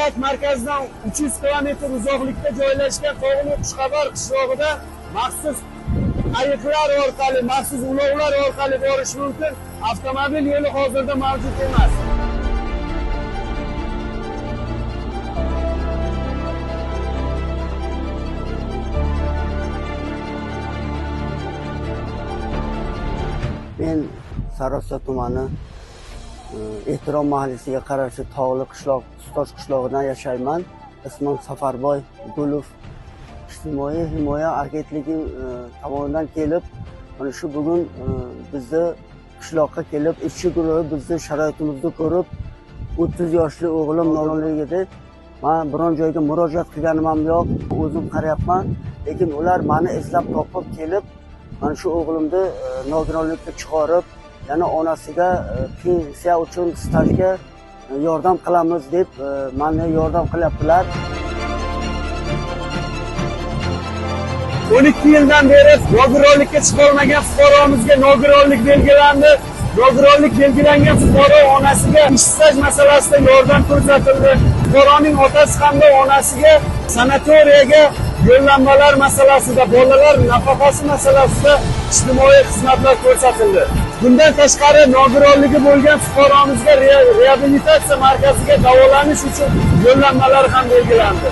viloyat markazidan 300 kilometr uzoqlikda joylashgan Tog'li Xushxabar qishlog'ida maxsus ayiqlar orqali, maxsus ulovlar orqali borish mumkin. Avtomobil yo'li hozirda mavjud emas. Men Sarosha tumani Ehtirom mahallasiga qarashli Tog'li qishloq, Ustoz qishlog'idan yashayman. Ismim Safarboy Gulov. Ijtimoiy himoya agentligi tomonidan kelib, mana shu bugun bizni qishloqqa kelib, ishchi guruhi bizni sharoitimizni ko'rib, 30 yoshli o'g'lim nogironligida men biron joyga murojaat qilganim ham yo'q, o'zim qarayapman, lekin ular meni eslab topib kelib, mana shu o'g'limni nogironlikdan chiqarib, yana onasiga pensiya uchun stajga yordam qilamiz deb menga yordam qilyaptilar. 12 yildan beri nogironlikka chiqolmagan fuqaromizga nogironlik belgilandi. Nogironlik belgilangan fuqaro onasiga ish staj masalasida yordam ko'rsatildi. Fuqaroning otasi hamda onasiga sanatoriyaga yo'llanmalar masalasida, bolalar nafaqasi masalasida ijtimoiy xizmatlar ko'rsatildi. Bundan tashqari nogironligi bo'lgan fuqaromizga reabilitatsiya markaziga davolanish uchun yo'llanmalar ham belgilandi.